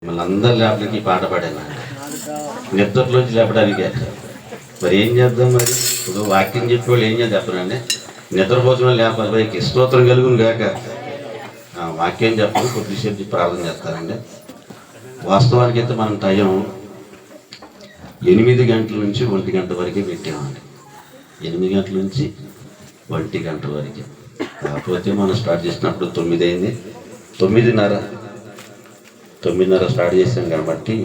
మళ్ళందరూ లేపడానికి ఈ పాట పాడాను, నిద్రలోంచి లేపడానికి. మరి ఏం చేద్దాం? మరి ఇప్పుడు వాక్యం చెప్పేవాళ్ళు ఏం చేద్దాం చెప్పనండి, నిద్రపోతున్న లేకపోతే స్తోత్రం కలుగును గాక. వాక్యం చెప్పాలి, కొద్దిసేపు ప్రార్థన చేస్తారండి. వాస్తవానికి అయితే మనం టైం 8 గంటల నుంచి 1 గంట వరకే పెట్టామండి. 8 గంటల నుంచి 1 గంట వరకే. కాకపోతే మనం స్టార్ట్ చేసినప్పుడు 9 అయింది, 9:30 స్టార్ట్ చేసాం కాబట్టి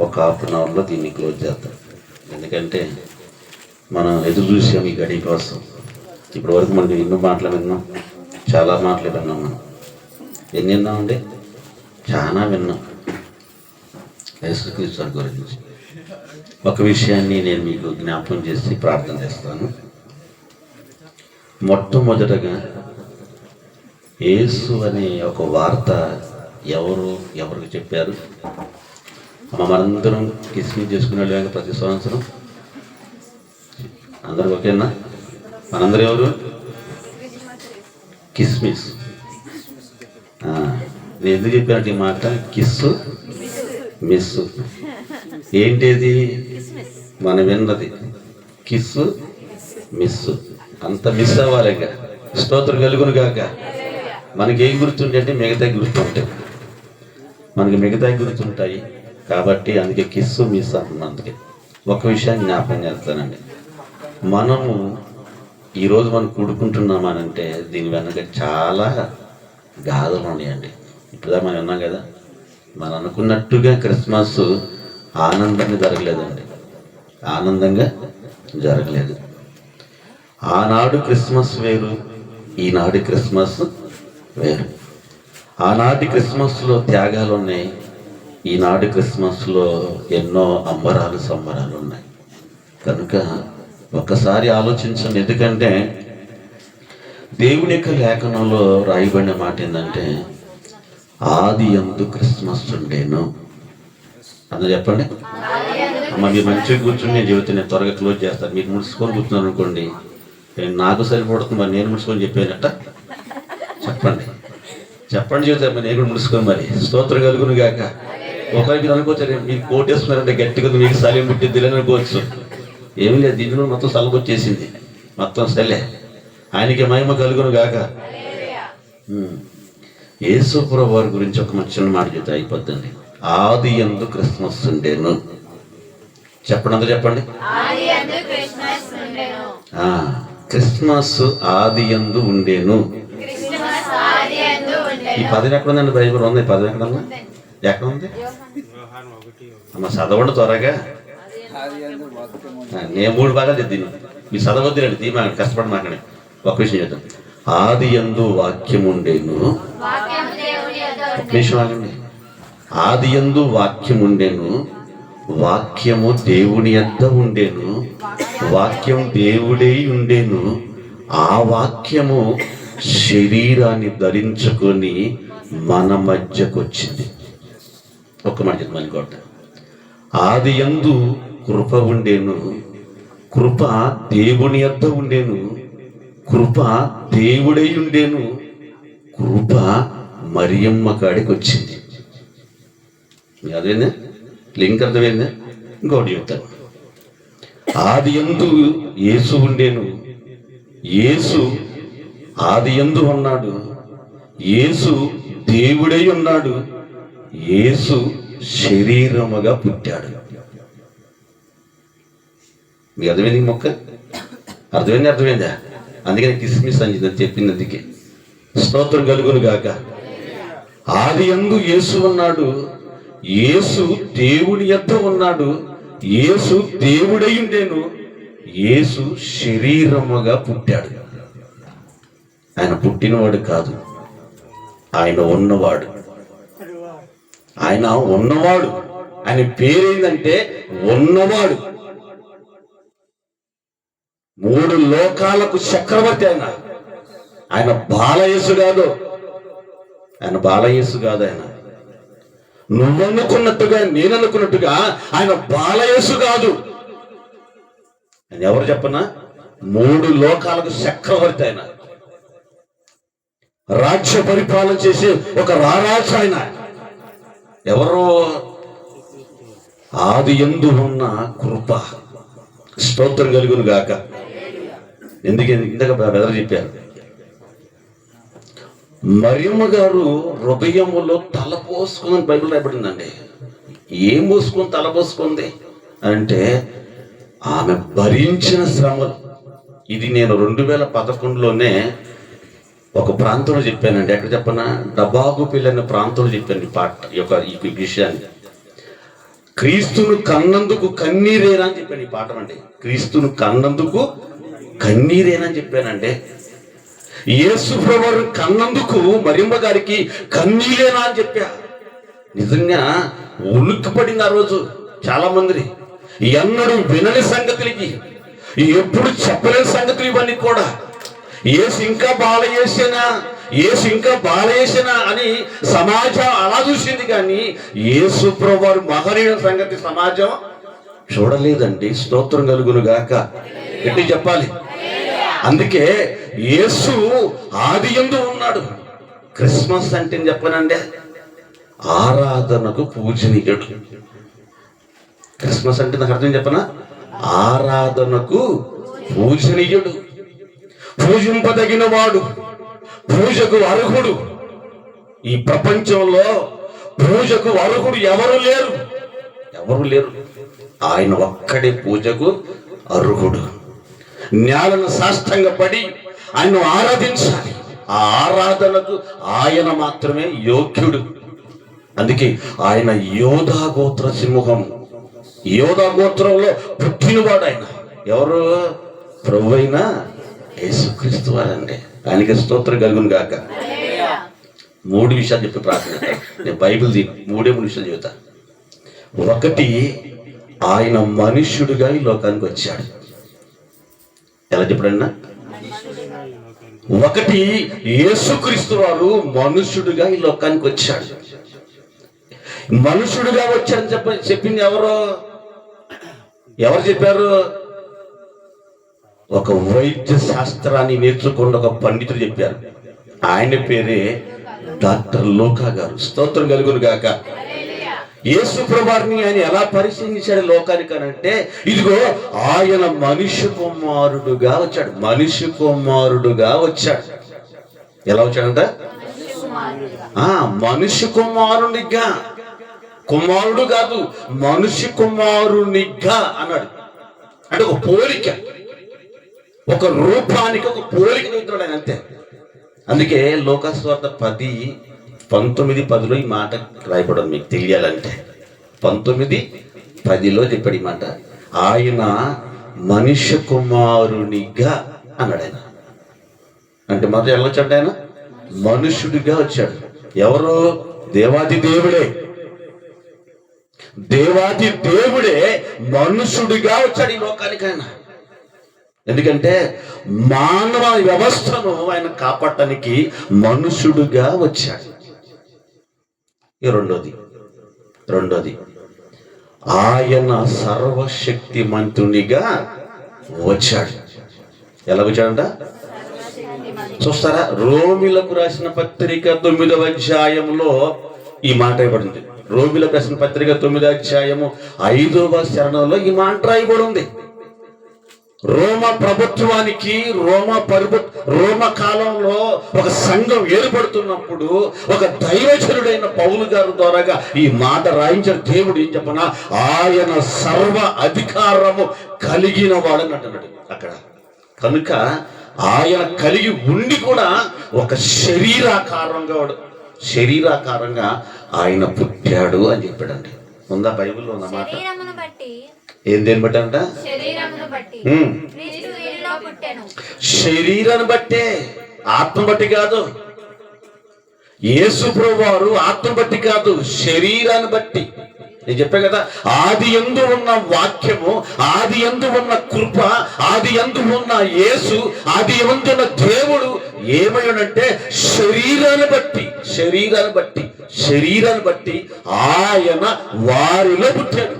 ఒక ½ అన్ అవర్లో దీన్ని క్లోజ్ చేద్దాం. ఎందుకంటే మనం ఎదురు చూసాం ఈ గడి కోసం. ఇప్పటి వరకు మనకి ఎన్నో మాటలు విన్నాం, చాలా మాటలు విన్నాం. మనం ఎన్ని విన్నామండి? చాలా విన్నాం యేసుక్రీస్తు గురించి. ఒక విషయాన్ని నేను మీకు జ్ఞాపకం చేసి ప్రార్థన చేస్తాను. మొట్టమొదటగా యేసు అనే ఒక వార్త ఎవరికి చెప్పారు? మనందరం కిస్మిస్ చేసుకునే వాళ్ళు ప్రతి సంవత్సరం అందరూ ఓకేనా? మనందరూ ఎవరు? కిస్మిస్. నేను ఎందుకు చెప్పానంటే ఈ మాట కిస్సు మిస్సు. ఏంటిది? మనం విన్నది కిస్సు మిస్సు. అంత మిస్ అవ్వాలిగా. స్తోత్రం కలుగును గాక. మనకి ఏం గుర్తుంటే అంటే మిగతాయి గుర్తుంటాయి, మనకి మిగతాయి గుర్తుంటాయి కాబట్టి అందుకే కిస్సు మిస్ అంటుంది. అందుకే ఒక విషయాన్ని జ్ఞాపకం చేస్తానండి. మనము ఈరోజు మనం కూడుకుంటున్నామనంటే దీని వెనక చాలా గాథలు ఉన్నాయండి. ఇప్పుడుదా మనం విన్నాం కదా, మనం అనుకున్నట్టుగా క్రిస్మస్ ఆనందంగా జరగలేదండి, ఆనందంగా జరగలేదు. ఆనాడు క్రిస్మస్ వేరు, ఈనాడు క్రిస్మస్ వేరు. ఆనాటి క్రిస్మస్లో త్యాగాలు ఉన్నాయి, ఈనాడు క్రిస్మస్లో ఎన్నో అంబరాలు సంబరాలు ఉన్నాయి. కనుక ఒక్కసారి ఆలోచించండి. ఎందుకంటే దేవుని యొక్క లేఖనంలో రాయబడిన మాట ఏంటంటే ఆది యందు క్రిస్మస్ ఉండేను. అందరూ చెప్పండి. అమ్మ మీరు మంచిగా కూర్చుని నేను చెబుతాను, నేను త్వరగా క్లోజ్ చేస్తాను. మీరు ముడుచుకొని కూర్చున్నాను అనుకోండి, నాకు సరిపడుతుంది, మరి నేను ముడుచుకొని చెప్పానట. చెప్పండి చెబుతాను, మరి నేను కూడా ముడుచుకొని. మరి స్తోత్రం కలుగును గాక. ఒకరికి మీరు అనుకోవచ్చు మీరు కోటేస్తున్నారంటే గట్టిగా మీకు సలి ముట్టిద్దిలే అనుకోవచ్చు. ఏమీ లేదు, దీంట్లో మొత్తం సలబు వచ్చేసింది, మొత్తం సలే. ఆయనకి మహిమ కలుగును గాక. యేసుప్రభువు వారి గురించి ఒక చిన్న మాట చెప్తే అయిపోద్దండి. ఆది యందు క్రిస్మస్ ఉండేను. చెప్పండి, అందరూ చెప్పండి. క్రిస్మస్ ఆది యందు ఉండేను. ఈ పదం ఎక్కడ ఉందండి? బైబిల్ ఉంది. ఈ పదం ఎక్కడన్నా? ఎక్కడ ఉంది అమ్మ? చదవండి త్వరగా. నేను 3 భాగాలు చెప్తాను, మీరు చదవద్దురండి, తీమాకండి, కష్టపడి మాకండి. ఒక విషయం చెప్తాను. ఆది యందు వాక్యం ఉండేను. ఒక నిమిషం ఆగండి. ఆది యందు వాక్యం ఉండేను, వాక్యము దేవుని యొద్ద ఉండేను, వాక్యం దేవుడై ఉండేను, ఆ వాక్యము శరీరాన్ని ధరించుకొని మన మధ్యకు వచ్చింది. ఒక్క మాట చెప్తాను ఇంకోట. ఆది యందు కృప ఉండేను, కృప దేవుని యొద్ద ఉండేను, కృప దేవుడై ఉండేను, కృప మరియమ్మ కాడికి వచ్చింది. అదేందా లింక్ అర్థమైందా? ఇంకోటి చెప్తాను. ఆది యందు యేసు ఉండేను, యేసు ఆది యందు ఉన్నాడు, యేసు దేవుడై ఉన్నాడు, యేసు శరీరముగా పుట్టాడు. మీకు అర్థమైంది మొక్క? అర్థమైందా? అందుకని కిస్మిస్ అని చెప్పింది. అందుకే స్తోత్రం కలుగును గాక. ఆది యందు యేసు ఉన్నాడు, యేసు దేవుని యొద్ద ఉన్నాడు, యేసు దేవుడై ఉండేను, యేసు శరీరముగా పుట్టాడు. ఆయన పుట్టినవాడు కాదు, ఆయన ఉన్నవాడు. ఆయన ఉన్నవాడు. ఆయన పేరేందంటే ఉన్నవాడు. 3 లోకాలకు చక్రవర్తి ఆయన. ఆయన బాలయేసు కాదు, ఆయన నువ్వనుకున్నట్టుగా నేను అనుకున్నట్టుగా ఆయన బాలయేసు కాదు. ఆయన ఎవరు చెప్పనా? 3 లోకాలకు చక్రవర్తి ఆయన. రాజ్య పరిపాలన చేసే ఒక రారాజు ఆయన. ఎవరో ఆది యందు ఉన్న కృప. స్తోత్రం కలుగును గాక. ఇందాక బెదరు చెప్పారు, మరియమ్మ గారు హృదయములో తల పోసుకుందని బైబిల్ రాయబడిందండి. ఏం పోసుకుని తల పోసుకుంది అంటే ఆమె భరించిన శ్రమలు. ఇది నేను 2011లోనే ఒక ప్రాంతంలో చెప్పానండి. ఎక్కడ చెప్పనా, డబాగు పిల్లి అనే ప్రాంతంలో చెప్పాను ఈ విషయాన్ని. క్రీస్తును కన్నందుకు కన్నీరేనా అని చెప్పాను. ఈ పాఠం అండి, క్రీస్తును కన్నందుకు కన్నీరేనా అని చెప్పానండి. యేసు ప్రభువును కన్నందుకు మరియమ్మ గారికి కన్నీరేనా అని చెప్పా. నిజంగా ఉలిక్కిపడింది ఆ రోజు చాలా మంది. ఎన్నడూ వినని సంగతులకి, ఎప్పుడు చెప్పలేని సంగతులు ఇవన్నీ కూడా. యేసు ఇంకా బాలయేసేనా అని సమాజం అలా చూసింది, కానీ యేసు ప్రభువు మహనీయ సంగతి సమాజం చూడలేదండి. స్తోత్రం కలుగును గాక. ఎట్టి చెప్పాలి. అందుకే యేసు ఆది యందు ఉన్నాడు. క్రిస్మస్ అంటే చెప్పనండి, ఆరాధనకు పూజనీయుడు. క్రిస్మస్ అంటే నాకు అర్థం చెప్పనా, ఆరాధనకు పూజనీయుడు, పూజింపదగిన వాడు, పూజకు అర్హుడు. ఈ ప్రపంచంలో పూజకు అర్హుడు ఎవరు లేరు. ఆయన ఒక్కడే పూజకు అర్హుడు. నేలను సాష్టంగపడి ఆయన్ను ఆరాధించాలి. ఆ ఆరాధనకు ఆయన మాత్రమే యోగ్యుడు. అందుకే ఆయన యోధా గోత్ర సింహం, యోధా గోత్రంలో పుట్టినవాడు ఆయన. ఎవరు? ప్రభువైన యేసుక్రీస్తు వారండి. ఆయనకి స్తోత్రం కలుగును గాక. 3 విషయాలు చెప్పి ప్రార్థన. నేను బైబిల్ 3 విషయాలు చెబుతా. ఒకటి, ఆయన మనుష్యుడిగా ఈ లోకానికి వచ్చాడు. ఎలా చెప్పడన్నా, ఒకటి యేసుక్రీస్తు వారు మనుష్యుడిగా ఈ లోకానికి వచ్చాడు. మనుష్యుడిగా వచ్చాడని చెప్పింది ఎవరు చెప్పారు? ఒక వైద్య శాస్త్రాన్ని నేర్చుకున్న ఒక పండితుడు చెప్పారు. ఆయన పేరే డాక్టర్ లూకా గారు. స్తోత్రం కలుగును గాక. యేసు ప్రభువుని ఆయన ఎలా పరిశీలించాడు లోకానికి అంటే, ఇదిగో ఆయన మనుష్య కుమారుడుగా వచ్చాడు. ఎలా వచ్చాడంట? మనుష్య కుమారునిగా. కుమారుడు కాదు, మనుష్య కుమారునిగా అన్నాడు. అంటే ఒక పోలిక, ఒక రూపానికి ఒక పోలిక చెబుతున్నాడు ఆయన, అంతే. అందుకే లోకాసు వార్త 19:10 ఈ మాట రాయబడదు. మీకు తెలియాలంటే 19:10 చెప్పాడు ఈ మాట. ఆయన మనుష్య కుమారునిగా అన్నాడు. ఆయన అంటే మొదట ఎలా వచ్చాడు? ఆయన మనుష్యుడిగా వచ్చాడు. ఎవరు? దేవాది దేవుడే మనుషుడిగా వచ్చాడు ఈ లోకానికి. ఆయన ఎందుకంటే మానవ వ్యవస్థను ఆయన కాపాడటానికి మనుషుడుగా వచ్చాడు. రెండోది ఆయన సర్వశక్తిమంతునిగా వచ్చాడు. ఎలా వచ్చాడంట చూస్తారా? రోమిలకు రాసిన పత్రిక 9వ అధ్యాయంలో ఈ మాట రాయబడింది. రోమిలకు రాసిన పత్రిక 9వ అధ్యాయము 5వ చరణంలో ఈ మాట రాయబడి ఉంది. రోమ ప్రభుత్వానికి రోమ కాలంలో ఒక సంఘం ఏర్పడుతున్నప్పుడు ఒక దైవజనుడైన పౌలు గారి ద్వారాగా ఈ మాట రాయించిన దేవుడు ఏం చెప్పనా, ఆయన సర్వ అధికారము కలిగిన వాడని అంటున్నాడు అక్కడ. కనుక ఆయన కలిగి ఉండి కూడా ఒక శరీరాకారంగా ఆయన పుట్టాడు అని చెప్పాడండి. ఉందా బైబిల్లో ఉన్నమాట? దేని బట్టి అంట? శరీరాన్ని బట్టే, ఆత్మ బట్టి కాదు. యేసు ప్రభువారు ఆత్మ బట్టి కాదు, శరీరాన్ని బట్టి. నేను చెప్పా కదా, ఆది యందు ఉన్న వాక్యము, ఆది యందు ఉన్న కృప, ఆది యందు ఉన్న యేసు, ఆది యందు ఉన్న దేవుడు ఏమయ్యాడంటే శరీరాన్ని బట్టి ఆయన వారిలో పుట్టాడు.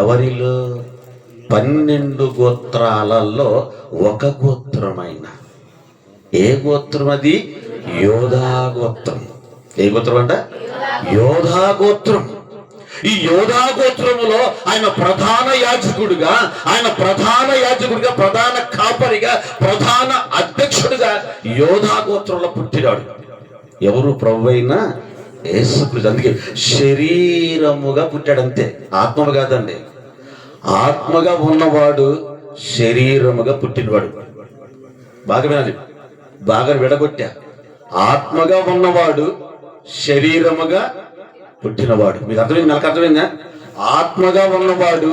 ఎవరిలో? 12 గోత్రాలలో ఒక గోత్రమైన. ఏ గోత్రం అది? యోధా గోత్రం. ఏ గోత్రం అంట? యోధా గోత్రం. ఈ యోధా గోత్రములో ఆయన ప్రధాన యాజకుడిగా, ప్రధాన కాపరిగా, ప్రధాన అధ్యక్షుడిగా యోధా గోత్రంలో పుట్టినాడు. ఎవరు? ప్రభువైన యేసుక్రీస్తు. అందుకే శరీరముగా పుట్టాడంతే, ఆత్మగా కాదండి. ఆత్మగా ఉన్నవాడు శరీరముగా పుట్టినవాడు. బాగా వినాలి, బాగా విడగొట్టా. ఆత్మగా ఉన్నవాడు శరీరముగా పుట్టినవాడు. మీకు అర్థమైంది? నాకు అర్థమైందా? ఆత్మగా ఉన్నవాడు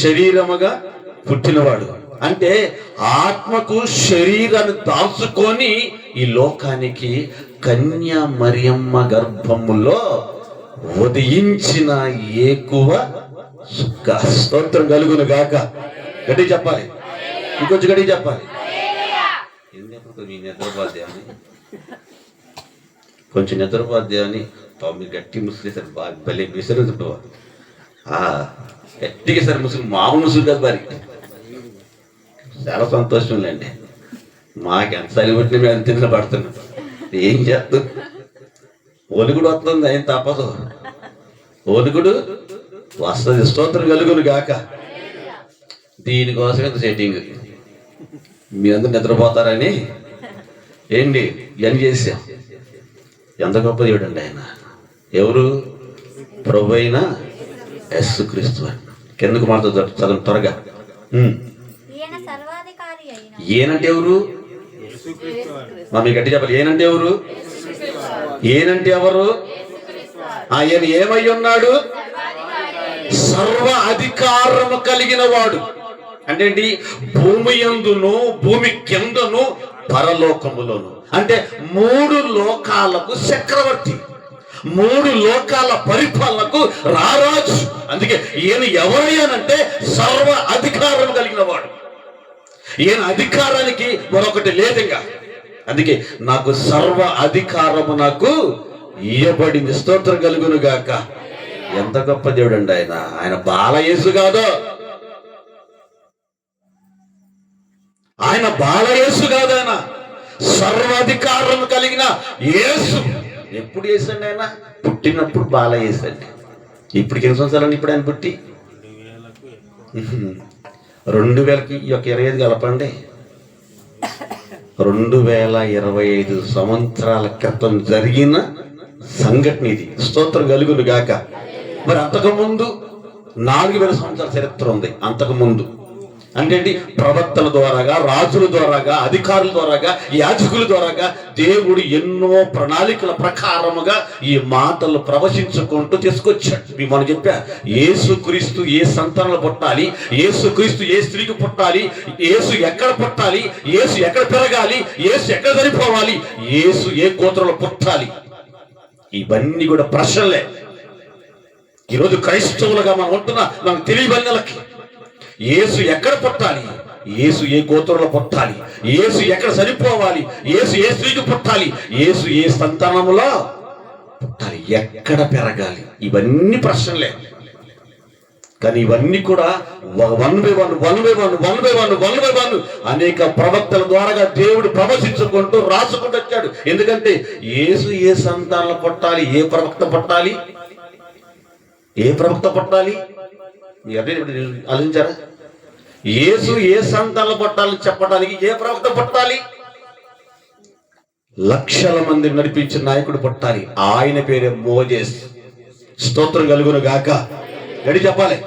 శరీరముగా పుట్టినవాడు అంటే ఆత్మకు శరీరాన్ని దాల్చుకొని ఈ లోకానికి కన్య మరియమ్మ గర్భములో ఉదయించిన ఏకువ సుక్క. స్తోత్రం కలుగును గాక. గట్టి చెప్పాలి, ఇంకొంచెం గట్టి చెప్పాలి. కొంచెం నిద్రపోద్దామని మీరు గట్టి ముసులేసారు, బాగా భలే విసరు గట్టిగా సార్ ముసుగు, మామూలు ముసుగు కదా మరి. చాలా సంతోషం లేండి. మాకు ఎంత సరిపెట్టిన మేము ఎంత తిన్న పడుతున్నాం. ఏం చేస్తాం? ఒలుగుడు వస్తుంది, ఏం తప్పదు. ఒలుగుడు వస్తుంది. స్తోత్రం కలుగును గాక. దీనికోసం ఎంత సెట్టింగ్, మీ అందరూ నిద్రపోతారని ఏంటి ఇవన్నీ చేసాం. ఎంత గొప్ప దేవుడు అండి ఆయన. ఎవరు? ప్రభువైన యేసుక్రీస్తు. కిందకు మాట్లాడుతారు చదువు త్వరగా. ఏనంటే ఎవరు? మీకు గట్టి చెప్పాలి. ఏనంటే ఎవరు? ఏనంటే ఎవరు? ఆయన ఏమై ఉన్నాడు? సర్వ అధికారము కలిగిన వాడు. అంటే ఏంటి? భూమి యందును, భూమి కిందను, పరలోకములోను. అంటే 3 లోకాలకు చక్రవర్తి, 3 లోకాల పరిపాలనకు రారాజు. అందుకే ఈయన ఎవరయ్యానంటే సర్వ అధికారం కలిగిన వాడు. ఈయన అధికారానికి మరొకటి లేదుగా. అందుకే నాకు సర్వ అధికారము నాకు ఇయ్యబడింది. స్తోత్రం కలుగును గాక. ఎంత గొప్ప దేవుడు అండి ఆయన. ఆయన బాలయేసు కాదు, ఆయన బాలయేసు కాదు, ఆయన సర్వాధికారం కలిగిన యేసు. ఎప్పుడు యేసండి ఆయన? పుట్టినప్పుడు బాలయేసు అండి. ఇప్పటికి ఎన్ని సంవత్సరాలు ఇప్పుడు ఆయన పుట్టి? 2000కి ఈ యొక్క 25 కలపండి. 2025 సంవత్సరాల క్రితం జరిగిన సంఘటన ఇది. స్తోత్రం కలుగును గాక. మరి అంతకుముందు 4000 సంవత్సరాల చరిత్ర ఉంది. అంతకుముందు అంటే ప్రవక్తల ద్వారాగా, రాజుల ద్వారాగా, అధికారుల ద్వారాగా, యాజకుల ద్వారాగా దేవుడు ఎన్నో ప్రణాళికల ప్రకారముగా ఈ మాటలు ప్రవశించుకుంటూ తీసుకొచ్చాడు. మనం చెప్పా, యేసుక్రీస్తు ఏ సంతానంలో పుట్టాలి, యేసుక్రీస్తు ఏ స్త్రీకి పుట్టాలి, యేసు ఎక్కడ పుట్టాలి, యేసు ఎక్కడ పెరగాలి, యేసు ఎక్కడ చనిపోవాలి, యేసు ఏ గోత్రంలో పుట్టాలి, ఇవన్నీ కూడా ప్రశ్నలే. ఈరోజు క్రైస్తవులుగా మనం ఉంటున్న మనకు తెలియబడినలకి యేసు ఎక్కడ పుట్టాలి, యేసు ఏ గోత్రంలో పుట్టాలి, యేసు ఎక్కడ సరిపోవాలి, యేసు ఏ స్త్రీకి పుట్టాలి, యేసు ఏ సంతానములో పుట్టాలి, ఎక్కడ పెరగాలి, ఇవన్నీ ప్రశ్నలే. కానీ ఇవన్నీ కూడా 1 by 1 అనేక ప్రవక్తల ద్వారా దేవుడు ప్రవశించుకుంటూ రాసుకుంటూ వచ్చాడు. ఎందుకంటే యేసు ఏ సంతానంలో పుట్టాలి, ఏ ప్రవక్త పుట్టాలి, ఏ ప్రవక్త పుట్టాలి, ఆలోచించారా? యేసు ఏ సంతానంలో పుట్టాలని చెప్పడానికి ఏ ప్రవక్త పుట్టాలి? లక్షల మంది నడిపించిన నాయకుడు పుట్టాలి. ఆయన పేరే మోజేస్. స్తోత్రం కలుగును గాక. గడి చెప్పాలి.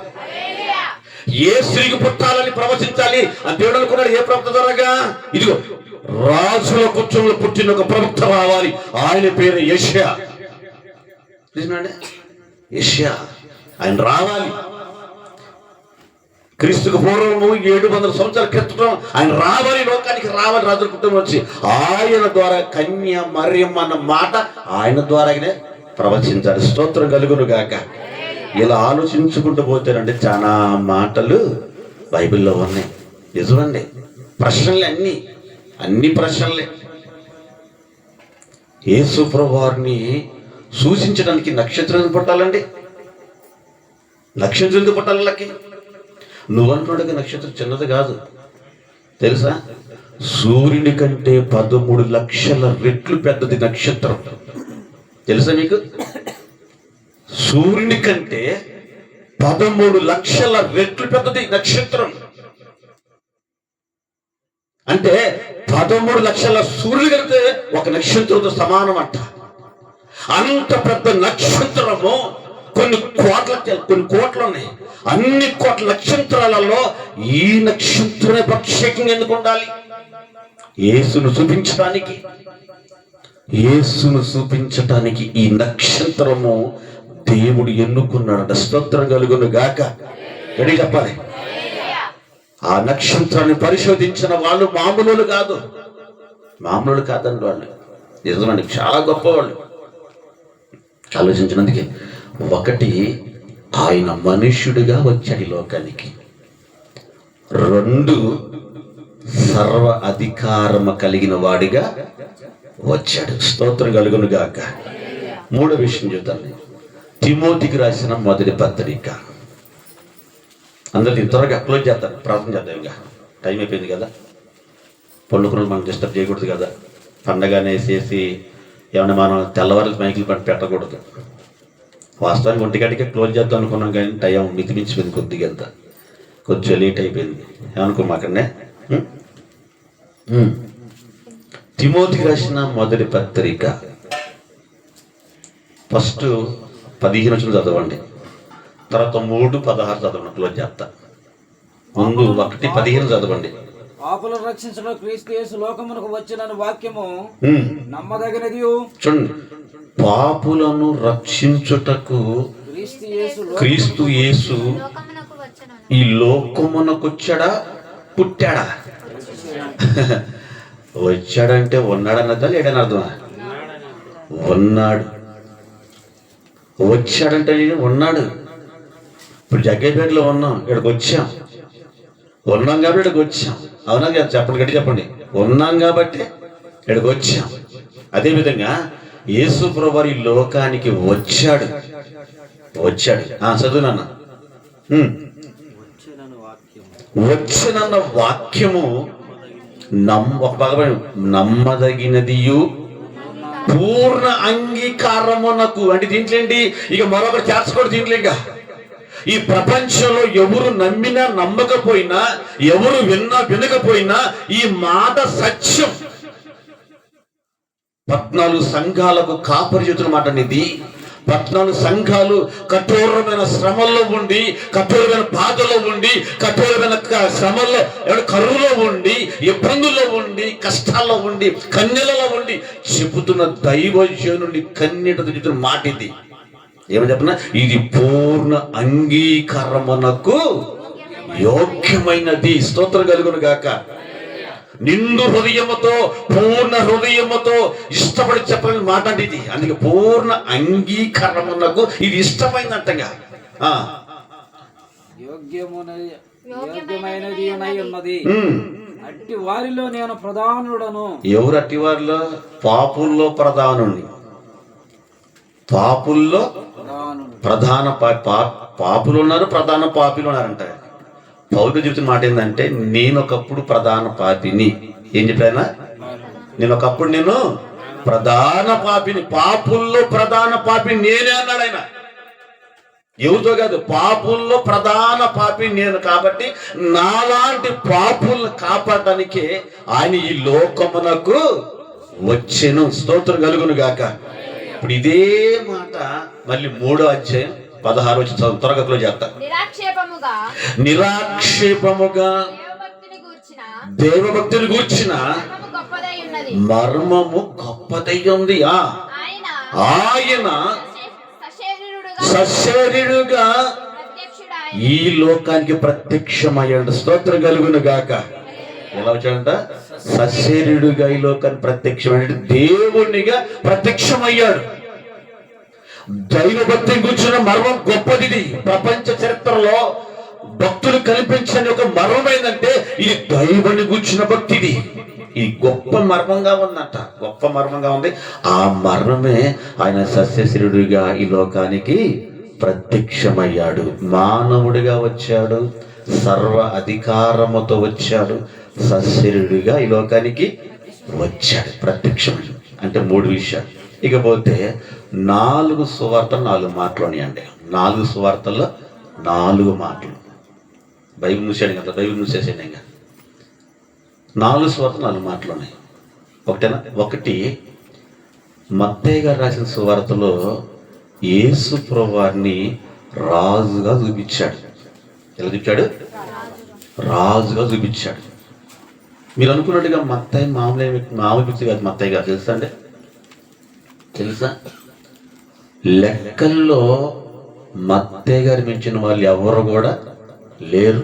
ఏ స్త్రీకి పుట్టాలని ప్రవచించాలి అని దేవుడు అనుకున్నాడు. ఏ ప్రవక్త ద్వారాగా? ఇదిగో రాజుల కుటుంబంలో పుట్టిన ఒక ప్రవక్త రావాలి. ఆయన పేరు యెషయా. యెషయా ఆయన రావాలి. క్రీస్తుకు పూర్వము 700 సంవత్సరాల క్రితం ఆయన రావాలి, లోకానికి రావాలి. రాజుల కుటుంబం వచ్చి ఆయన ద్వారా కన్య మరియమ్మ అన్న మాట ఆయన ద్వారానే ప్రవచించాడు. స్తోత్రం కలుగును గాక. ఇలా ఆలోచించుకుంటూ పోతారంటే చాలా మాటలు బైబిల్లో ఉన్నాయి. నిజమండి. ప్రశ్నలే, అన్ని ప్రశ్నలే. యేసు ప్రభువారిని సూచించడానికి నక్షత్రం పుట్టాలండి. నక్షత్రం ఎందుకు పుట్టాలకి? నువ్వంటున్నాడు నక్షత్రం చిన్నది కాదు తెలుసా? సూర్యుని కంటే 13 లక్షల రెట్లు పెద్దది నక్షత్రం. తెలుసా మీకు? సూర్యుని కంటే 13 లక్షల రెట్లు పెద్దది నక్షత్రం. అంటే 13 లక్షల సూర్యుడు కలిగితే ఒక నక్షత్రంతో సమానం అంట. అంత పెద్ద నక్షత్రము కొన్ని కోట్లు ఉన్నాయి. అన్ని కోట్ల నక్షత్రాలలో ఈ నక్షత్రమే ప్రత్యేకంగా ఎందుకు ఉండాలి? యేసును చూపించటానికి ఈ నక్షత్రము దేవుడు ఎన్నుకున్నాడు. స్తోత్రం కలుగును గాక. రెడీ చెప్పాలి. ఆ నక్షత్రాన్ని పరిశోధించిన వాళ్ళు మామూలు కాదండి. వాళ్ళు నిజమండి, చాలా గొప్పవాళ్ళు. ఆలోచించినందుకే, ఒకటి, ఆయన మనుష్యుడిగా వచ్చాడు ఈ లోకానికి. 2, సర్వ అధికారము కలిగిన వాడిగా వచ్చాడు. స్తోత్రం కలుగును గాక. 3వ విషయం చెప్తాను. తిమోతికి రాసిన మొదటి పత్రిక. అందరికీ త్వరగా క్లోజ్ చేస్తాను, ప్రార్థన చేద్దాం. ఇంకా టైం అయిపోయింది కదా, పండుగలు మనం డిస్టర్బ్ చేయకూడదు కదా. పండగనే వేసేసి ఏమైనా మనం తెల్లవారులు మైకులు పెట్టకూడదు. వాస్తవానికి 1 గంటకే క్లోజ్ చేద్దాం అనుకున్నాం, కానీ టైం మితిమించిపోయింది కొద్దిగా, కొంచెం లేట్ అయిపోయింది. ఏమనుకోమాకండి. తిమోతికి రాసిన మొదటి పత్రిక ఫస్ట్ 15 వచనం చదవండి, తర్వాత 3:16 చదవండి. క్లోజ్ చేస్తా. ముందు 1:15 చదవండి. పాపులను రక్షించడం క్రీస్తు యేసు లోకమునకు వచ్చిన వాక్యము నమ్మదగినది. చూడండి, పాపులను రక్షించుటకు క్రీస్తు యేసు ఈ లోకమునకు వచ్చాడా, పుట్టాడా? వచ్చాడంటే ఉన్నాడన్నదా లేడని అర్థమా? ఉన్నాడు. వచ్చాడంటే ఉన్నాడు. ఇప్పుడు జగ్గైపేటలో ఉన్నాం, ఇక్కడికి వచ్చాం. ఉన్నాం కాబట్టి ఇక్కడికి వచ్చాం. అవునా? చెప్పండి, గట్టి చెప్పండి. ఉన్నాం కాబట్టి ఇక్కడికి వచ్చాం. అదేవిధంగా యేసు ప్రభువు ఈ లోకానికి వచ్చాడు. చదువు నాన్న. వచ్చినన్న వాక్యము ఒక భాగం నమ్మదగినదియు పూర్ణ అంగీకారమునకు. అంటే దీంట్లో ఏంటి? ఇక మరొకరు చేర్చుకోడు దీంట్లో. ఇంకా ఈ ప్రపంచంలో ఎవరు నమ్మినా నమ్మకపోయినా, ఎవరు వినకపోయినా ఈ మాట సత్యం. 14 సంఘాలకు కాపరి చేతుల మాట అనేది. 14 సంఘాలు కఠోరమైన శ్రమల్లో ఉండి, కఠోరమైన బాధలో ఉండి, కఠోరమైన శ్రమల్లో, కరువులో ఉండి, ఇబ్బందుల్లో ఉండి, కష్టాల్లో ఉండి, కన్యలలో ఉండి చెబుతున్న దైవజనుడి కన్నీటితో చెబుతున్న మాట ఇది. ఏమని చెప్పిన? ఇది పూర్ణ అంగీకారమునకు యోగ్యమైనది. స్తోత్రం కలుగును గాక. నిండు హృదయముతో, పూర్ణ హృదయముతో ఇష్టపడి చెప్పని మాట అంటే ఇది. అందుకే పూర్ణ అంగీకారమునకు ఇది ఇష్టమైందంటగా. యోగ్యమైనది ఉన్నది. అట్టి వారిలో నేను ప్రధానుడను. ఎవరు అట్టి వారిలో? పాపుల్లో ప్రధానుని. పాపుల్లో ప్రధాన పాపులు ఉన్నారు, ప్రధాన పాపులు ఉన్నారంట. పౌలు చెబుతున్న మాట ఏంటంటే, నేను ఒకప్పుడు ప్రధాన పాపిని. ఏం చెప్పానా? నేను ప్రధాన పాపిని. పాపుల్లో ప్రధాన పాపిని నేనే అన్నాడు ఆయన. ఎవరితో కాదు, పాపుల్లో ప్రధాన పాపి నేను. కాబట్టి నాలాంటి పాపులను కాపాడడానికే ఆయన ఈ లోకమునకు వచ్చెను. స్తోత్రం కలుగును గాక. ఇప్పుడు ఇదే మాట మళ్ళీ 3వ అధ్యాయం 16 వచనం త్వరగా క్లోజ్ చేస్తా. నిరాక్షేపముగా దేవభక్తిని గూర్చిన మర్మము గొప్పదై ఉంది. ఆయన సశరీరుగా ఈ లోకానికి ప్రత్యక్షమయ్యాడు. స్తోత్రం కలుగును గాక. ఎలా వచ్చాడంట? సశరీరుగా ఈ లోకానికి ప్రత్యక్షమయ్యాడు, దేవునిగా ప్రత్యక్షమయ్యాడు. దైవభక్తిని కూర్చున్న మర్మం గొప్పది. ప్రపంచ చరిత్రలో భక్తులు కనిపించని ఒక మర్మం ఏంటంటే, ఇది దైవుని కూర్చున్న భక్తిది. ఇది గొప్ప మర్మంగా ఉందంట, గొప్ప మర్మంగా ఉంది. ఆ మర్మమే ఆయన సశరీరుడిగా ఈ లోకానికి ప్రత్యక్షమయ్యాడు. మానవుడిగా వచ్చాడు, సర్వ అధికారముతో వచ్చాడు, సశరీరుడిగా ఈ లోకానికి వచ్చాడు, ప్రత్యక్షమయ్యాడు. అంటే 3 విషయాలు. ఇకపోతే 4 సువార్తలు 4 మాటలు ఉన్నాయండి. 4 సువార్తల్లో 4 మాటలు. బైబిల్ మూసాడు కదా, బైబిల్ మూసేసాడు. ఇంకా 4 సువార్తలు 4 మాటలు ఉన్నాయి. ఒకటేనా? ఒకటి మత్తయి గారు రాసిన సువార్తలో యేసు ప్రభువారిని రాజుగా చూపించాడు. ఎలా చూపించాడు? రాజుగా చూపించాడు. మీరు అనుకున్నట్టుగా మత్తయి మామూలు వ్యక్తి కాదు. మత్తయి గారు తెలుసా అండి? తెలుసా? లెక్కల్లో మత్తయి గారు మించిన వాళ్ళు ఎవరు కూడా లేరు.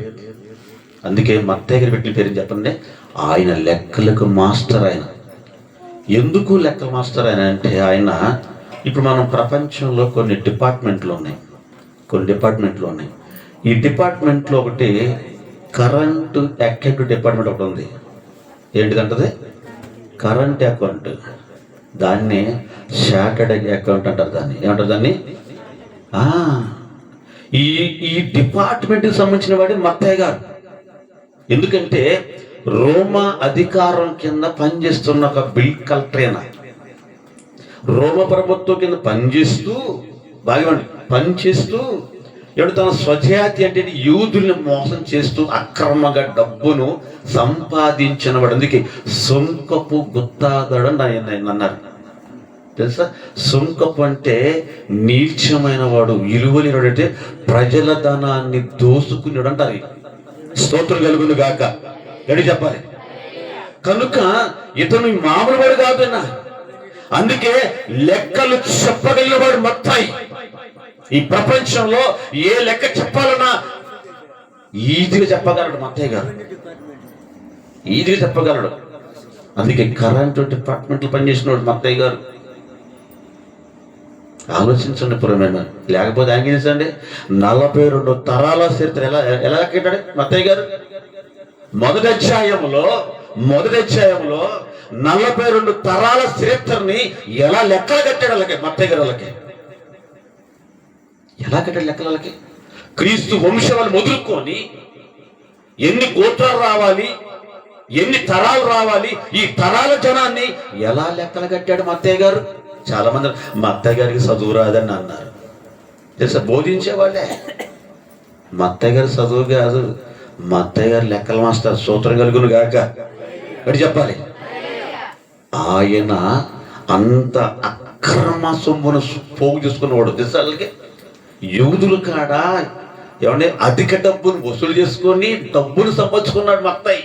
అందుకే మత్తయి గారు పెట్టిన పేరు చెప్పండి, ఆయన లెక్కలకు మాస్టర్. ఆయన ఎందుకు లెక్కల మాస్టర్ ఆయన అంటే, ఆయన ఇప్పుడు మనం ప్రపంచంలో కొన్ని డిపార్ట్మెంట్లు ఉన్నాయి. ఈ డిపార్ట్మెంట్లో ఒకటి కరెంట్ అకౌంట్ డిపార్ట్మెంట్ ఒకటి ఉంది. ఏంటిదంటది? Current account. దాన్ని షార్టెడ్ అకౌంట్ అంటారు. దాన్ని ఏమంటారు? దాన్ని ఈ డిపార్ట్మెంట్కి సంబంధించిన వాడి మత్తయి గారు. ఎందుకంటే రోమా అధికారం కింద పనిచేస్తున్న ఒక బిల్ కలెక్టర్. రోమ ప్రభుత్వం కింద పనిచేస్తూ ఎవడు తన స్వజాతి అంటే యూదుల్ని మోసం చేస్తూ అక్రమంగా డబ్బును సంపాదించిన వాడు. అందుకే సుంకపు గుత్తాదడు అని అన్నారు. తెలుసా? సుంకపు అంటే నీచమైన వాడు, విలువలేనివాడు, అంటే ప్రజల ధనాన్ని దోసుకునేవాడు అంటారు. స్తోత్రం కలుగును గాక. గడి చెప్పాలి. కనుక ఇతను మామూలు వాడు కాదన్నా. అందుకే లెక్కలు చెప్పగలిగిన వాడు మత్తయి. ఈ ప్రపంచంలో ఏ లెక్క చెప్పాలన్నా ఈజీగా చెప్పగలడు మత్తయి గారు. ఈజీగా చెప్పగలడు. అందుకే కరెంటు డిపార్ట్మెంట్లో పనిచేసినవాడు మత్తయి గారు. ఆలోచించండి పురమేమ. లేకపోతే ఆయన చేసండి 42 తరాల చరిత్ర ఎలా కట్టాడు మత్తయి గారు. మొదటి అధ్యాయంలో 42 తరాల చరిత్రని ఎలా లెక్కలు కట్టాడు వాళ్ళకి మత్తయి గారు. వాళ్ళకి ఎలా కట్టాడు లెక్కలకి? క్రీస్తు వంశాలు మొదలుకొని ఎన్ని గోత్రాలు రావాలి, ఎన్ని తరాలు రావాలి, ఈ తరాల జనాన్ని ఎలా లెక్కలు కట్టాడు మత్తయి గారు. చాలా మంది మత్తయి గారికి చదువు రాదని అన్నారు. తెలుసా? బోధించేవాళ్ళే. మత్తయి గారు చదువు కాదు, మత్తయి గారు లెక్కల మాస్టర్. సూత్రం కలుగును గాక. అని చెప్పాలి. ఆయన అంత అక్రమ సొమ్మును పోగు చేసుకున్నవాడు. తెలుసా? వాళ్ళకి యూదులు కాడ ఏమంటే అధిక డబ్బును వసూలు చేసుకొని డబ్బును సంపాదించుకున్నాడు మత్తయి.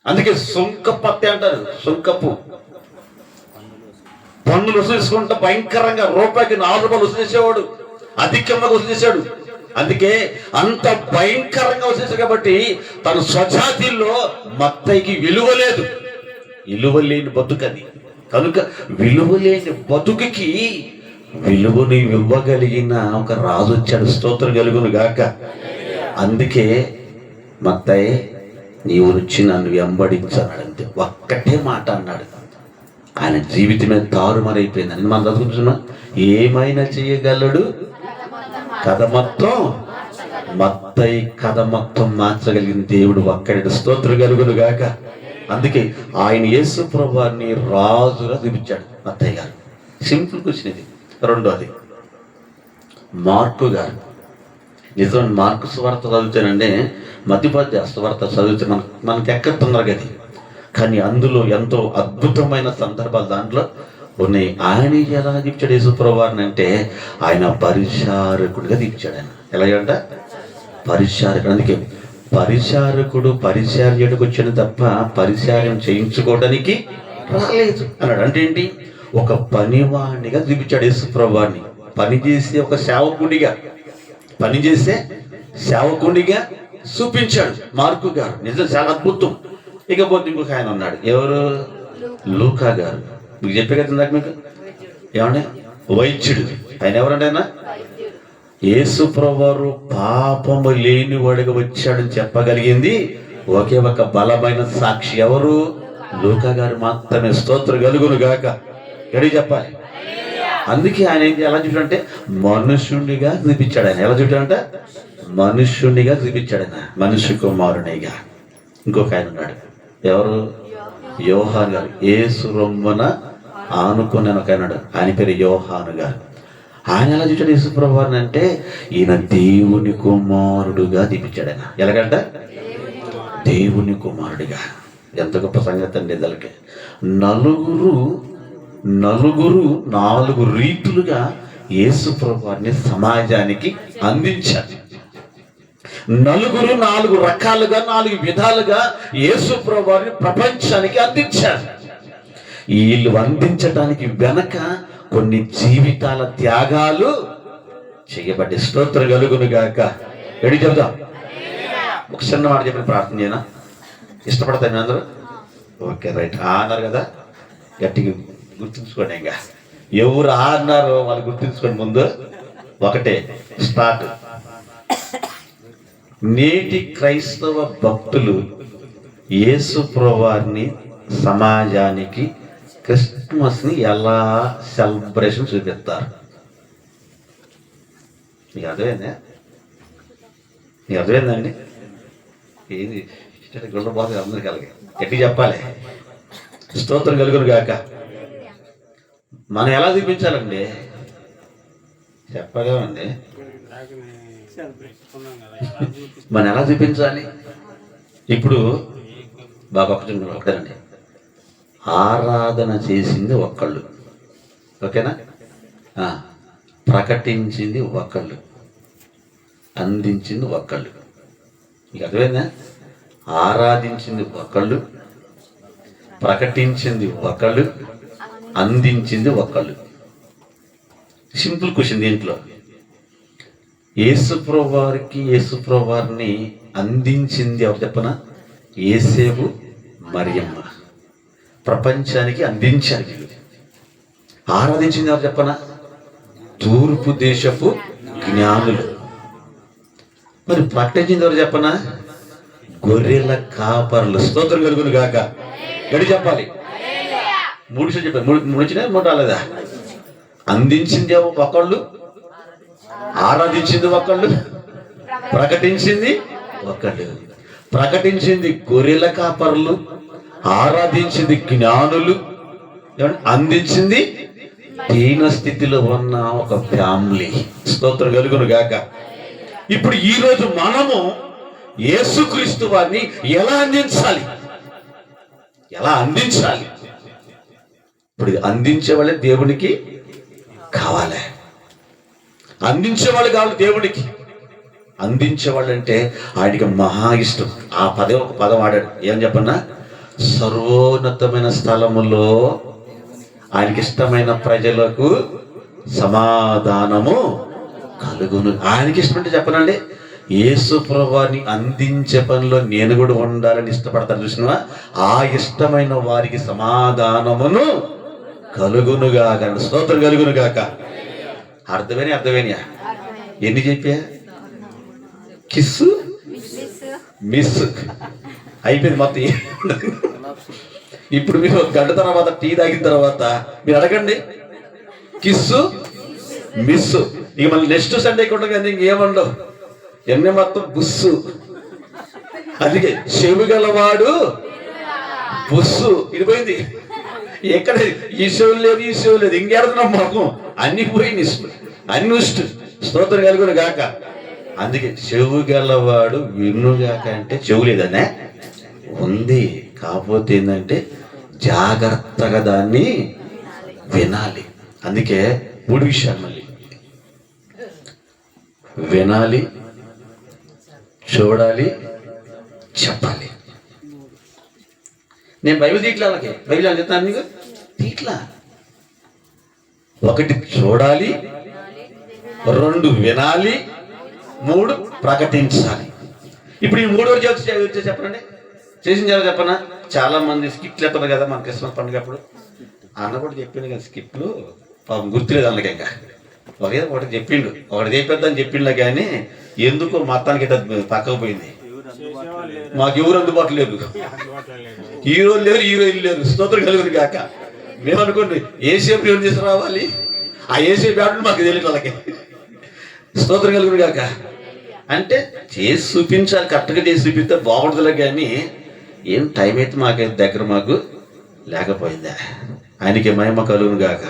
అందుకే సుంకపత్తి అంటారు. సుంకపు పన్నులు వసూలు చేసుకుంటా భయంకరంగా రూపాయికి 4 రూపాయలు వసూలు చేసేవాడు. అధికంగా వసూలు చేశాడు. అందుకే అంత భయంకరంగా వసూలు చేశాడు. కాబట్టి తన స్వజాతిలో మత్తయికి విలువ లేదు. విలువలేని బతుకది. కనుక విలువలేని బతుకుకి విలువని ఇవ్వగలిగిన ఒక రాజు వచ్చాడు. స్తోత్రం కలుగును గాక. అందుకే మత్తయి నీవు వచ్చి నన్ను వెంబడించాడు. అంతే, ఒక్కటే మాట అన్నాడు. ఆయన జీవితమే తారుమారైపోయిందని మనం చదువుకుంటున్నాం. ఏమైనా చేయగలడు. కథ మొత్తం మత్తయి కథ మొత్తం మార్చగలిగిన దేవుడు ఒక్కడే. స్తోత్రం కలుగును గాక. అందుకే ఆయన యేసు ప్రభువారిని రాజుగా చూపించాడు మత్తయి గారు. సింపుల్ క్వశ్చన్ ఇది. రెండోది మార్కు గారు. నిజం మార్కు సువార్త చదివితేనండి, మధ్యపద్య సువార్త చదివితే మనకి ఎక్కడ తొందరగా అది. కానీ అందులో ఎంతో అద్భుతమైన సందర్భాలు దాంట్లో ఉన్నాయి. ఆయన ఎలా తీర్చాడు యేసు ప్రభువారిని అంటే, ఆయన పరిచారకుడిగా తీర్చాడు. ఆయన ఎలాగంట? పరిచారకుడు. అందుకే పరిచారకుడు పరిచర్యకు వచ్చాడు తప్ప పరిచర్యం చేయించుకోవడానికి రాలేదు అన్నాడు. అంటే ఏంటి? ఒక పనివాణిగా చూపించాడు యేసు ప్రభువారిని. పనిచేసే ఒక సేవకుడిగా చూపించాడు మార్కు గారు. నిజం చాలా అద్భుతం. ఇకపోతే ఇంకొక ఆయన ఉన్నాడు. ఎవరు? లూకా గారు. మీకు చెప్పే కదా ఇందాక మీకు. ఏమంటే వైద్యుడు. ఆయన ఎవరంటే ఆయన యేసు ప్రభువారు పాపము లేని వాడిగా వచ్చాడని చెప్పగలిగింది ఒకే ఒక బలమైన సాక్షి. ఎవరు? లూకా గారు మాత్రమే. స్తోత్రం కలుగును గాక. గడి చెప్పాలి. అందుకే ఆయన ఎలా చూడాడంటే మనుషునిగా చూపించాడు. ఆయన ఎలా చూడాడంటే మనుషునిగా చూపించాడు. ఆయన మనుష్య కుమారునిగా. ఇంకొక ఆయన ఉన్నాడు. ఎవరు? యోహాన్ గారు. యేసు రొమ్మున ఆనుకొని ఒక అన్నాడు, ఆయన పేరు యోహాను గారు. ఆయన ఎలా చూచాడు యేసుప్రభు వారిని అంటే, ఈయన దేవుని కుమారుడుగా చూపించాడు. ఆయన ఎలాగంట? దేవుని కుమారుడిగా. ఎంత గొప్ప సంగతి అండి ఇదలకి. నలుగురు 4 రీతులుగా యేసుప్రభు వారిని సమాజానికి అందించారు. 4 రకాలుగా 4 విధాలుగా యేసుప్రభు వారిని ప్రపంచానికి అందించారు. వీళ్ళు అందించడానికి వెనక కొన్ని జీవితాల త్యాగాలు చేయబడ్డ. స్తోత్రం కలుగును గాక. ఎడి చెబుదాం. ఒక చిన్న మాట చెప్పిన ప్రార్థన చేయనా? ఇష్టపడతాను మీ అందరూ? Okay, right. అన్నారు కదా, గట్టిగా గుర్తుంచుకోండి. ఇంకా ఎవరు అన్నారో వాళ్ళు గుర్తుంచుకోండి. ముందు ఒకటే స్టార్ట్. నేటి క్రైస్తవ భక్తులు యేసుప్రభు వారిని సమాజానికి క్రిస్మస్ని ఎలా సెలబ్రేషన్ చూపిస్తారు? మీకు అర్థమైందా? మీకు అర్థమైందండి? ఏది గుళ్ళ బాధ అందరికి కలిగి ఎట్టి చెప్పాలి. స్తోత్రం కలుగును గాక. మనం ఎలా చూపించాలండి? చెప్పగలండి. మనం ఎలా చూపించాలి? ఇప్పుడు బాగా ఒకటేనండి. ఆరాధన చేసింది ఒక్కళ్ళు, ఓకేనా? ప్రకటించింది ఒక్కళ్ళు, అందించింది ఒక్కళ్ళు. మీకు అర్థమైందా? ఆరాధించింది ఒకళ్ళు, ప్రకటించింది ఒకళ్ళు, అందించింది ఒకళ్ళు. సింపుల్ క్వశ్చన్ దీంట్లో. యేసుప్రభు వారిని అందించింది ఎవరు చెప్పనా? యేసేపు, మరియమ్మ. ప్రపంచానికి అందించారు వీళ్ళు. ఆరాధించింది ఎవరు చెప్పనా? తూర్పు దేశపు జ్ఞానులు. మరి ప్రకటించింది ఎవరు చెప్పనా? గొర్రెల కాపర్లు. స్తోత్రం కలుగును గాక. గడి చెప్పాలి. 3 చెప్పారు. 3 వచ్చినాయి, 3 రాలేదా? అందించింది ఒకళ్ళు, ఆరాధించింది ఒకళ్ళు, ప్రకటించింది ఒకళ్ళు. ప్రకటించింది గొర్రెల కాపర్లు, ఆరాధించింది జ్ఞానులు, అందించింది దీన స్థితిలో ఉన్న ఒక ఫ్యామిలీ. స్తోత్రం కలుగును గాక. ఇప్పుడు ఈరోజు మనము యేసుక్రీస్తు వారిని ఎలా అందించాలి? ఇప్పుడు అందించే వాళ్ళే దేవునికి కావాలి. అందించేవాళ్ళు కావాలి దేవునికి. అందించేవాళ్ళు అంటే ఆయనకి మహా ఇష్టం. ఆ ఒక పదం ఆడాడు. ఏం చెప్పన్నా? సర్వోన్నతమైన స్థలములో ఆయనకి ఇష్టమైన ప్రజలకు సమాధానము కలుగును. ఆయనకి ఇష్టమంటే చెప్పనండి, యేసుప్రభు వారిని అందించే పనిలో నేను కూడా ఉండాలని ఇష్టపడతాను. చూసినవా? ఆ ఇష్టమైన వారికి సమాధానమును కలుగునుగాక. స్తోత్రం కలుగునుగాక. అర్థమైనా? ఎన్ని చెప్పా? కిస్సు, మిస్ అయిపోయింది మొత్తం. ఇప్పుడు మీరు 1 గంట తర్వాత టీ తాగిన తర్వాత మీరు అడగండి, కిస్సు, మిస్. ఇక మళ్ళీ నెక్స్ట్ సండే కూడా ఇంకేమండవు. ఎన్ని మొత్తం బుస్సు. అందుకే చెవి గలవాడు బుస్సు. ఇది పోయింది. ఎక్కడ ఈ చెవులు లేదు, ఈ చెవులు లేదు, ఇంకేడుతున్నాం మొత్తం. అన్ని పోయింది, అన్ని ఉష్టు. స్తోత్రం కలుగును గాక. అందుకే చెవు గలవాడు వినుగాక. అంటే చెవు లేదనే ఉంది. కాకపోతే ఏంటంటే జాగ్రత్తగా దాన్ని వినాలి. అందుకే 3 విషయాలు మళ్ళీ వినాలి, చూడాలి, చెప్పాలి. నేను బైబిల్ తీట్లా, వాళ్ళకి బైబిల్ అని చెప్తాను నీకు తీట్లా. 1 చూడాలి, 2 వినాలి, 3 ప్రకటించాలి. ఇప్పుడు ఈ 3 వచ్చి చెప్పండి. చేసిన తర్వాత చెప్పనా? చాలా మంది స్కిట్లు ఎత్తారు కదా మన క్రిస్మస్ పండుగ అప్పుడు. అన్న కూడా చెప్పిండు కదా స్కిట్లు, పాపం గుర్తులేదు అందుకే. ఇంకా ఒకటి చెప్పిండు, ఒకటి చెప్పేద్దని చెప్పిండు కానీ ఎందుకో మొత్తానికి పక్కకు పోయింది. మాకు ఎవరు అందుబాటు లేదు, హీరోలు లేరు, హీరోయిన్లు లేరు. స్తోత్రం కలుగును గాక. మేము అనుకోండి ఏసేపు ఏం చేసి రావాలి, ఆ ఏసేపు ఆటలు మాకు తెలియదు వాళ్ళకి. స్తోత్రం కలుగును గాక. అంటే చేసి చూపించాలి, కరెక్ట్గా చేసి చూపిస్తే బాగుంటుందిలే. కానీ ఏం టైం అయితే మాకు దగ్గర మాకు లేకపోయిందా? ఆయనకి మహిమ కలుగును గాక.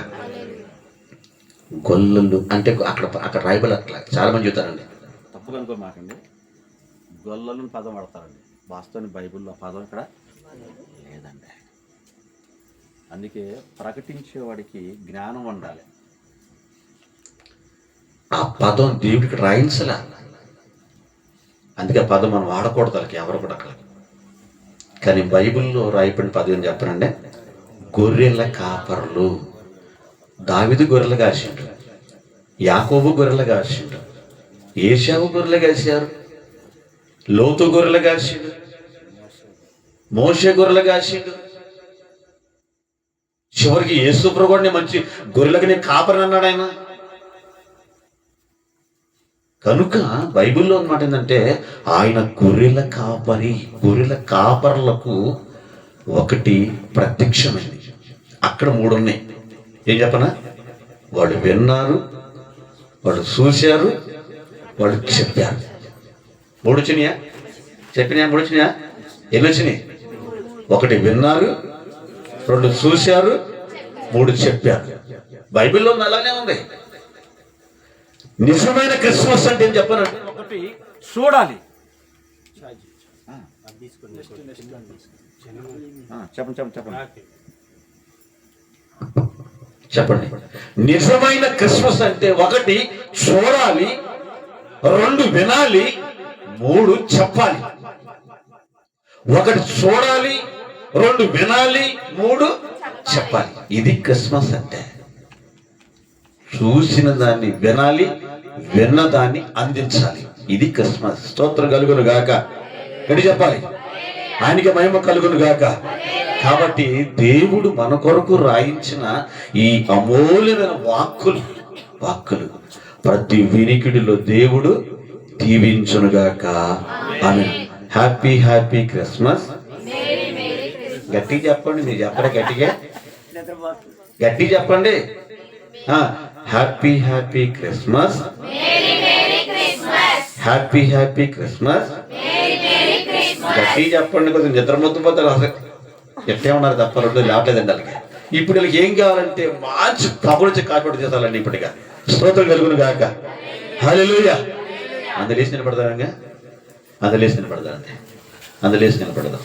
గొల్లలు అంటే అక్కడ రాయబడి అట్లా చాలా మంది చెప్తారండి, తప్పుగా అనుకోమాకండి. గొల్లలను పదం వాడతారండి, వాస్తవానికి బైబిల్లో పదం ఇక్కడ లేదండి. అందుకే ప్రకటించేవాడికి జ్ఞానం ఉండాలి. ఆ పదం దేవుడికి రాయించలే, అందుకే ఆ పదం మనం వాడకూడదు వాళ్ళకి ఎవరు కూడా అక్కడ. కానీ బైబిల్లో రాయబడిన పదం ఏం చెప్పనండి, గొర్రెల కాపరులు. దావీదు గొర్రెలు కాసిండు, యాకోబు గొర్రెలు కాసిండు, ఏశావు గొర్రెలు కాశారు, లోతు గొర్రెలు కాసిండు, మోషే గొర్రెలు కాసిండు. చివరికి యేసు ప్రభువుని మంచి గొర్రెలకు నేను కాపరిని అన్నాడు ఆయన. కనుక బైబిల్లో అన్నమాట ఏంటంటే ఆయన గొర్రెల కాపరి. గొర్రెల కాపర్లకు ఒకటి ప్రత్యక్షమైంది. అక్కడ 3 ఉన్నాయి. ఏం చెప్పనా, వాళ్ళు విన్నారు, వాళ్ళు చూశారు, వాళ్ళు చెప్పారు. 3 వచ్చినాయా? చెప్పినాయా? 3 వచ్చినాయా? ఎన్ని వచ్చినాయి? 1 విన్నారు, 2 చూశారు, 3 చెప్పారు. బైబిల్లో అలానే ఉంది. నిజమైన క్రిస్మస్ అంటే ఏం చెప్పనండి, 1 చూడాలి. చెప్పండి. నిజమైన క్రిస్మస్ అంటే 1 చూడాలి, 2 వినాలి, 3 చెప్పాలి. 1 చూడాలి, 2 వినాలి, 3 చెప్పాలి. ఇది క్రిస్మస్ అంటే. చూసిన దాన్ని వినాలి, విన్న దాన్ని అందించాలి. ఇది క్రిస్మస్. స్తోత్రం కలుగును గాక. ఎటు చెప్పాలి? ఆయనకి మహిమ కలుగును గాక. కాబట్టి దేవుడు మన కొరకు రాయించిన ఈ అమూల్యమైన వాక్కులు ప్రతి వినికిడిలో దేవుడు దీవించునుగాక. ఆమేన్. Happy happy Christmas. గట్టిగా చెప్పండి. మీరు చెప్పరా? గట్టిగా చెప్పండి. Happy happy Christmas. Happy happy Christmas. గట్టిగా చెప్పండి. కొంచెం నిద్రమొద్దు పోతారు. అసలు ఎట్టే ఉన్నారు తప్ప 2 లేవట్లేదండి వాళ్ళకి. ఇప్పుడు వీళ్ళకి ఏం కావాలంటే మంచి పగుడిచి కాపాడు చేసాలండి. ఇప్పటిగా స్తోత్రం కలుగును గాక. హల్లెలూయా. అందలేసి నిలబడదామంగా, అందలేసి నిలబడదామండి, అందలేసి నిలబడదాం.